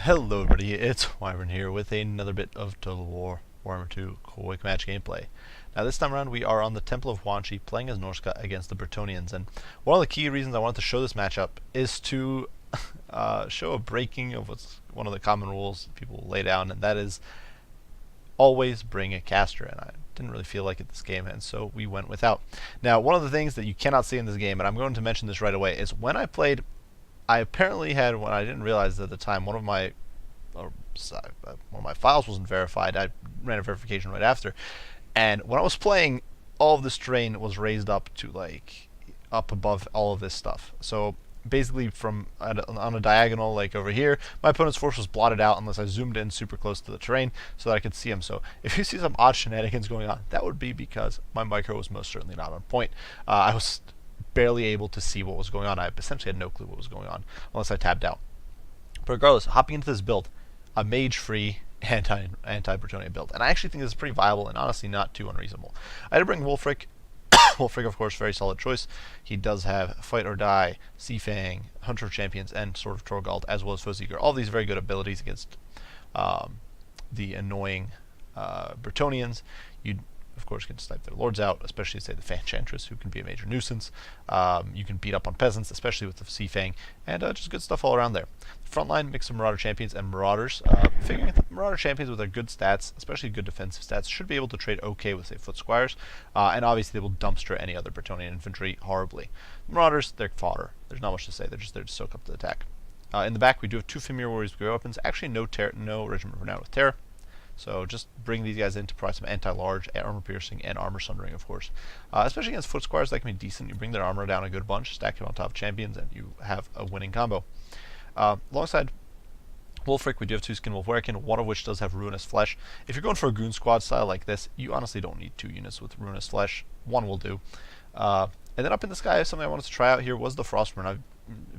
Hello everybody, it's Wyvern here with another bit of Total War Warhammer 2 quick match gameplay. Now this time around we are on the Temple of Wanshi playing as Norsca against the Brettonians, and one of the key reasons I wanted to show this matchup is to show a breaking of what's one of the common rules people lay down, and that is always bring a caster, and I didn't really feel like it this game, and so we went without. Now one of the things that you cannot see in this game, and I'm going to mention this right away, is when I played, I apparently had, when I didn't realize at the time, one of my files wasn't verified. I ran a verification right after, and when I was playing, all of this terrain was raised up to like up above all of this stuff. So basically, from on a diagonal, like over here, my opponent's force was blotted out unless I zoomed in super close to the terrain so that I could see him. So if you see some odd shenanigans going on, that would be because my micro was most certainly not on point. I was barely able to see what was going on. I essentially had no clue what was going on unless I tabbed out. But regardless, hopping into this build, a mage-free anti-Brettonia build, and I actually think this is pretty viable and honestly not too unreasonable. I had to bring Wulfric. Wulfric, of course, very solid choice. He does have Fight or Die, Sea Fang, Hunter of Champions, and Sword of Torgald, as well as Foeseeker. All these very good abilities against the annoying Brettonians. You of course, can snipe their lords out, especially, say, the Fanchantress, who can be a major nuisance. You can beat up on peasants, especially with the Sea Fang, and just good stuff all around there. The front line, mix of Marauder Champions and Marauders. Figuring that Marauder Champions with their good stats, especially good defensive stats, should be able to trade okay with, say, Foot Squires, and obviously they will dumpster any other Brettonian infantry horribly. Marauders, they're fodder. There's not much to say. They're just there to soak up the attack. In the back, we do have two Fimir Warriors with weapons. Actually, no regiment renowned with terror. So just bring these guys in to provide some anti-large, armor piercing, and armor sundering, of course. Especially against foot squires, that can be decent. You bring their armor down a good bunch, stack them on top of champions, and you have a winning combo. Alongside Wulfric, we do have two Skin Wolf Werkin, one of which does have Ruinous Flesh. If you're going for a Goon Squad style like this, you honestly don't need two units with Ruinous Flesh. One will do. And then up in the sky, something I wanted to try out here was the Frostburn. I've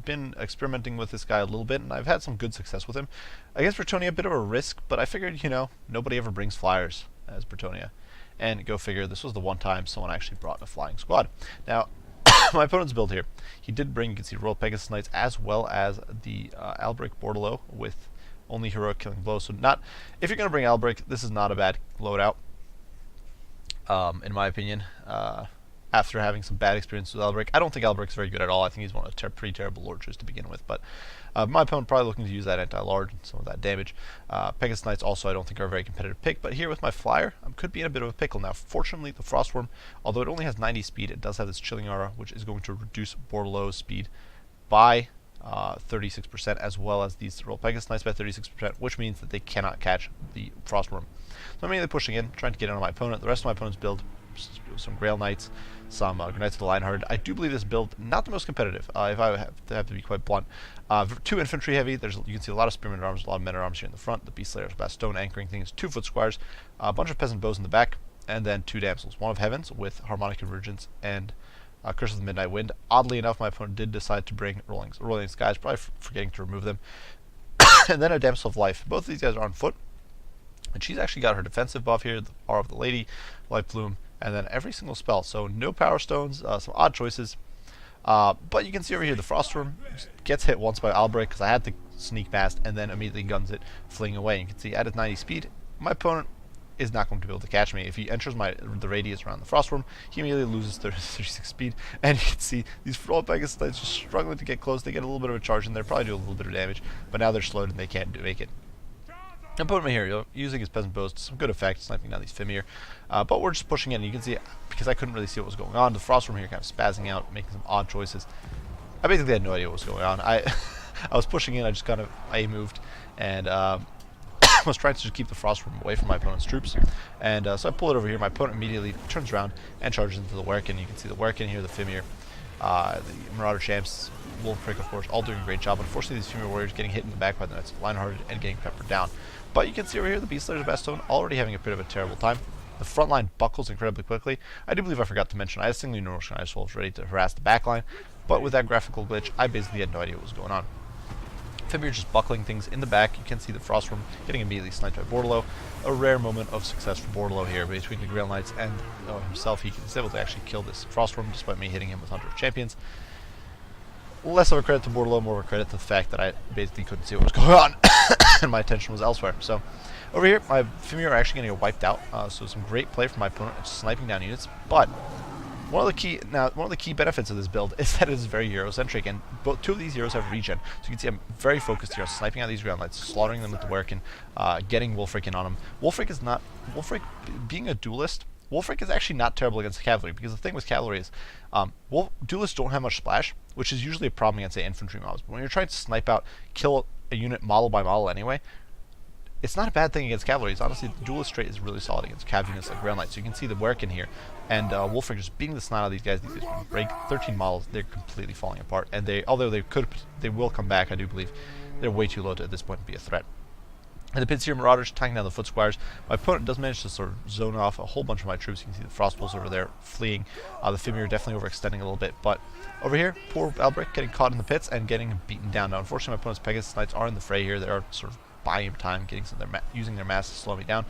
been experimenting with this guy a little bit, and I've had some good success with him. Against Brettonia, a bit of a risk, but I figured, you know, nobody ever brings flyers as Brettonia. And go figure, this was the one time someone actually brought a flying squad. Now, my opponent's build here, he did bring, you can see, Royal Pegasus Knights, as well as the Albric Bordelot with only heroic killing blows. So not, if you're going to bring Albric, this is not a bad loadout, in my opinion. After having some bad experience with Albric. I don't think Albric's very good at all. I think he's one of the pretty terrible lords to begin with, but my opponent probably looking to use that anti-large and some of that damage. Pegasus Knights also I don't think are a very competitive pick, but here with my flyer, I could be in a bit of a pickle. Now, fortunately, the Frostworm, although it only has 90 speed, it does have this Chilling Aura, which is going to reduce Bordelot's speed by 36%, as well as these Royal Pegasus Knights by 36%, which means that they cannot catch the Frostworm. So I'm mainly pushing in, trying to get in on my opponent. The rest of my opponent's build, some Grail Knights, some Knights of the Lionhearted. I do believe this build not the most competitive, if I have to be quite blunt. Two infantry heavy. You can see a lot of spearmen arms, a lot of men at arms here in the front. The Beast Slayers, Bastone anchoring things. Two Foot Squires, a bunch of peasant bows in the back, and then two damsels. One of Heavens with Harmonic Convergence and Curse of the Midnight Wind. Oddly enough, my opponent did decide to bring Rolling Skies, probably forgetting to remove them. And then a Damsel of Life. Both of these guys are on foot, and she's actually got her defensive buff here, the Aura of the Lady, Light Bloom, and then every single spell. So no Power Stones, some odd choices. But you can see over here the Frostworm gets hit once by Albric because I had to sneak past, and then immediately guns it, fleeing away. You can see at his 90 speed, my opponent is not going to be able to catch me. If he enters the radius around the Frostworm, he immediately loses 36 speed. And you can see these Royal Pegasus Knights just struggling to get close. They get a little bit of a charge in there, probably do a little bit of damage, but now they're slowed and they can't make it. I'm putting him here, using his peasant bows to some good effect, sniping down these Fimir. But we're just pushing in, and you can see, because I couldn't really see what was going on, the Frostworm here kind of spazzing out, making some odd choices. I basically had no idea what was going on. I was pushing in, I just kind of moved, and was trying to just keep the Frostworm away from my opponent's troops. And so I pull it over here. My opponent immediately turns around and charges into the Werkin. You can see the Werkin here, the Fimir, the Marauder Champs, Wulfric, of course, all doing a great job. Unfortunately, these Fimir Warriors getting hit in the back by the Knights of Lionhearted and getting peppered down. But you can see over here the Beast Slayers of Bastone already having a bit of a terrible time. The front line buckles incredibly quickly. I do believe I forgot to mention I had singly Norsca Ice Wolves ready to harass the back line, but with that graphical glitch, I basically had no idea what was going on. Fimir just buckling things in the back. You can see the Frostworm getting immediately sniped by Bordelot. A rare moment of success for Bordelot here between the Grail Knights and himself. He's able to actually kill this Frostworm despite me hitting him with Hunter of Champions. Less of a credit to Bordelot, more of a credit to the fact that I basically couldn't see what was going on. and my attention was elsewhere. So over here, my Fimir are actually going to get wiped out. So some great play from my opponent, sniping down units. But one of the key benefits of this build is that it is very Eurocentric, and two of these heroes have regen. So you can see I'm very focused here, sniping out these ground lights, slaughtering them with the Werken, getting Wulfric in on him. Wulfric being a duelist, Wulfric is actually not terrible against cavalry, because the thing with cavalry is, duelists don't have much splash, which is usually a problem against, say, infantry mobs. But when you're trying to snipe out, kill a unit model by model anyway, it's not a bad thing against cavalry. It's honestly, the duelist trait is really solid against cav units like ground lights. So you can see the Werken here, and Wulfric just being the snot out of these guys. These guys break 13 models. They're completely falling apart, and although they will come back, I do believe they're way too low to at this point to be a threat. And the pits here, Marauders attacking down the foot squires. My opponent does manage to sort of zone off a whole bunch of my troops. You can see the Frostbolts over there fleeing. The Fimir definitely overextending a little bit. But over here, poor Albrecht getting caught in the pits and getting beaten down. Now, unfortunately, my opponent's Pegasus Knights are in the fray here. They are sort of buying time, getting using their mass to slow me down.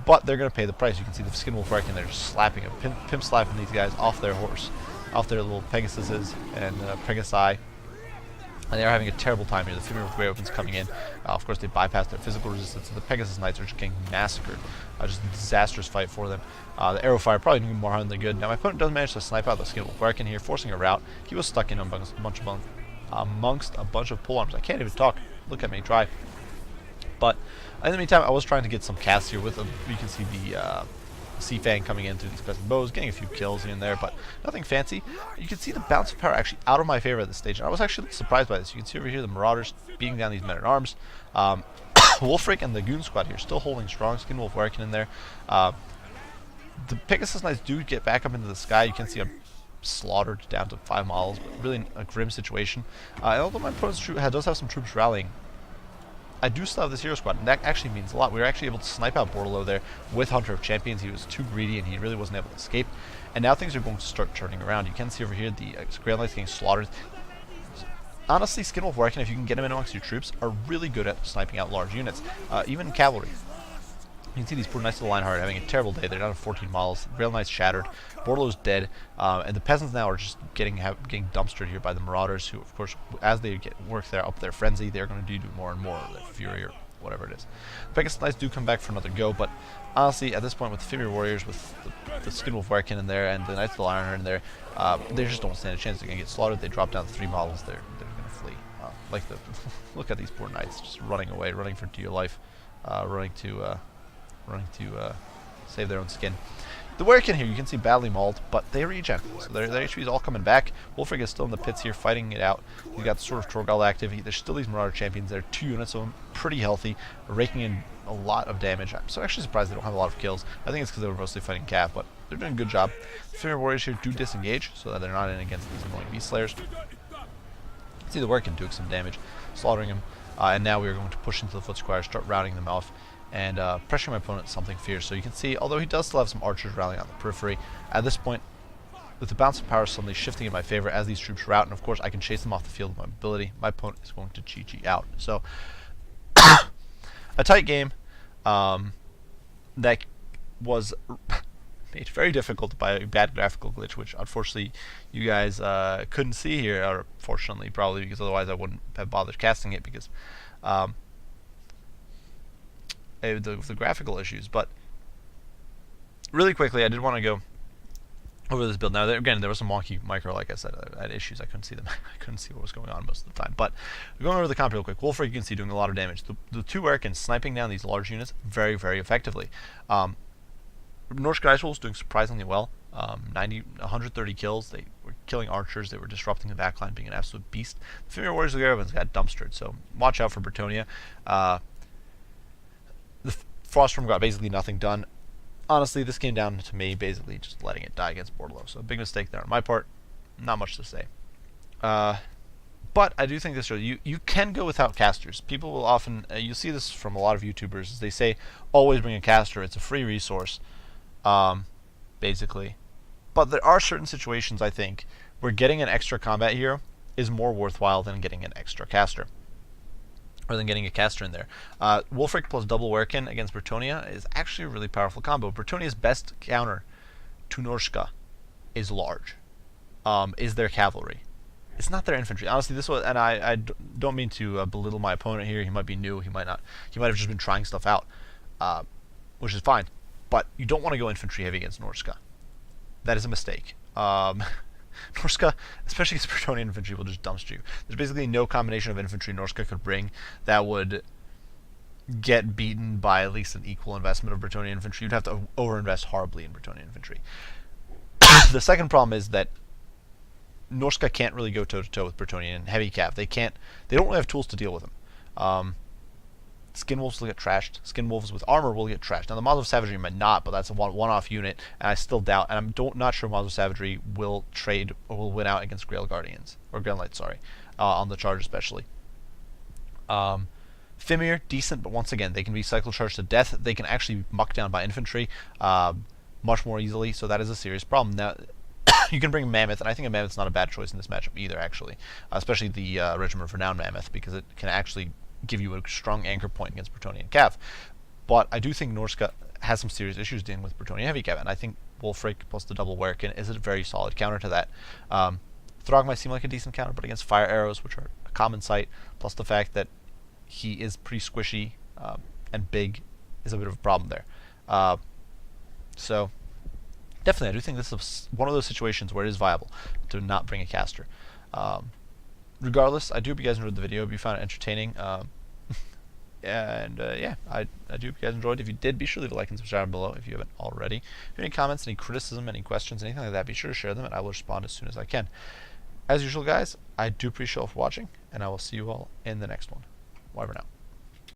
But they're going to pay the price. You can see the Skin Wolf Werken, they're just slapping them, pimp slapping these guys off their horse, off their little Pegasuses and Pegasi. And they're having a terrible time here. The Fimir with Grey Opens coming in. Of course, they bypass their physical resistance. The Pegasus Knights are just getting massacred. Just a disastrous fight for them. The Arrow Fire probably doing more harm than good. Now, my opponent does manage to snipe out the Skin Wolf Werken here, forcing a rout. He was stuck in amongst a bunch of pole arms. I can't even talk. Look at me, try. But in the meantime, I was trying to get some casts here with them. You can see the Sea Fang coming in through these peasant bows, getting a few kills in there, but nothing fancy. You can see the bounce of power actually out of my favor at this stage, and I was actually surprised by this. You can see over here the Marauders beating down these men-at-arms. Wulfric and the Goon Squad here still holding strong. Skin Wolf Werken in there. The Pegasus Knights do get back up into the sky. You can see them slaughtered down to 5 models, but really a grim situation. And although my opponent's troop does have some troops rallying, I do still have this hero squad, and that actually means a lot. We were actually able to snipe out Bordelot there with Hunter of Champions. He was too greedy, and he really wasn't able to escape. And now things are going to start turning around. You can see over here the Grand Lights getting slaughtered. Honestly, Skin Wolf Werken, if you can get him in amongst your troops, are really good at sniping out large units, even cavalry. You can see these poor Knights of the Lionheart having a terrible day. They're down to 14 models. Rail Knight's shattered. Bordelot's dead. And the peasants now are just getting dumpstered here by the Marauders, who, of course, as they work up their frenzy, they're going to do more and more of their fury or whatever it is. The Pegasus Knights do come back for another go, but honestly, at this point, with the Fimir Warriors, with the Skin Wolf Werken in there, and the Knights of the Lionheart in there, they just don't stand a chance. They're going to get slaughtered. They drop down to 3 models. They're going to flee. Look at these poor Knights just running away, running for dear life, running to save their own skin. The Werken here, you can see badly mauled, but they regen, so their HP is all coming back. Wulfric is still in the pits here, fighting it out. You got sort of Torgal activity. There's still these Marauder Champions. There are 2 units of them, pretty healthy, raking in a lot of damage. I'm so actually surprised they don't have a lot of kills. I think it's because they were mostly fighting Cav, but they're doing a good job. The Fimir Warriors here do disengage, so that they're not in against these annoying Beast Slayers. You can see the Werken doing some damage, slaughtering him, and now we are going to push into the Foot Squires, start routing them off, and pressuring my opponent something fierce. So you can see, although he does still have some archers rallying on the periphery, at this point, with the bounce of power suddenly shifting in my favor as these troops rout, and of course I can chase them off the field with my ability, my opponent is going to GG out. So, a tight game that was made very difficult by a bad graphical glitch, which unfortunately you guys couldn't see here, or fortunately probably, because otherwise I wouldn't have bothered casting it, because the graphical issues. But really quickly, I did want to go over this build. Now, again, there was some wonky micro, like I said. I had issues. I couldn't see them. I couldn't see what was going on most of the time. But going over the comp real quick, Wulfric, you can see doing a lot of damage. The 2 Werken sniping down these large units very, very effectively. Norsca Ice Wolves doing surprisingly well. 130 kills. They were killing archers. They were disrupting the backline, being an absolute beast. The Fimir Warriors of the Garevans got dumpstered, so watch out for Brettonia. The Frostworm got basically nothing done. Honestly, this came down to me basically just letting it die against Bordelot. So a big mistake there on my part. Not much to say. But I do think this shows you can go without casters. People will often, you see this from a lot of YouTubers, is they say, always bring a caster. It's a free resource, basically. But there are certain situations, I think, where getting an extra combat hero is more worthwhile than getting an extra caster, or than getting a caster in there. Wulfric plus double Werken against Brettonia is actually a really powerful combo. Brettonia's best counter to Norsca is large, is their cavalry. It's not their infantry. Honestly, this was, and don't mean to belittle my opponent here. He might be new. He might not. He might have just been trying stuff out, which is fine. But you don't want to go infantry heavy against Norsca. That is a mistake. Norsca, especially against Brettonia infantry, will just dumpster you. There's basically no combination of infantry Norsca could bring that would get beaten by at least an equal investment of Brettonia infantry. You'd have to overinvest horribly in Brettonia infantry. The second problem is that Norsca can't really go toe-to-toe with Brettonia and heavy cav. They don't really have tools to deal with them. Skin wolves will get trashed. Skin wolves with armor will get trashed. Now the Models of Savagery might not, but that's a one-off unit, and I still doubt, and I'm not sure Models of Savagery will trade or will win out against Grail Guardians, or Gunlight, sorry, on the charge especially. Fimir, decent, but once again, they can be cycle charged to death. They can actually be mucked down by infantry much more easily, so that is a serious problem. Now, you can bring Mammoth, and I think a Mammoth's not a bad choice in this matchup either, actually, especially the Regiment of Renown Mammoth, because it can actually give you a strong anchor point against Brettonia and Cav. But I do think Norsca has some serious issues dealing with Brettonia heavy Cav, and I think Wolfrake plus the double Werkin is a very solid counter to that. Throg might seem like a decent counter, but against fire arrows, which are a common sight, plus the fact that he is pretty squishy and big, is a bit of a problem there. So definitely, I do think this is one of those situations where it is viable to not bring a caster. Regardless, I do hope you guys enjoyed the video. I hope you found it entertaining. And yeah, I do hope you guys enjoyed. If you did, be sure to leave a like and subscribe below if you haven't already. If you have any comments, any criticism, any questions, anything like that, be sure to share them, and I will respond as soon as I can. As usual, guys, I do appreciate you all for watching, and I will see you all in the next one. Bye for now.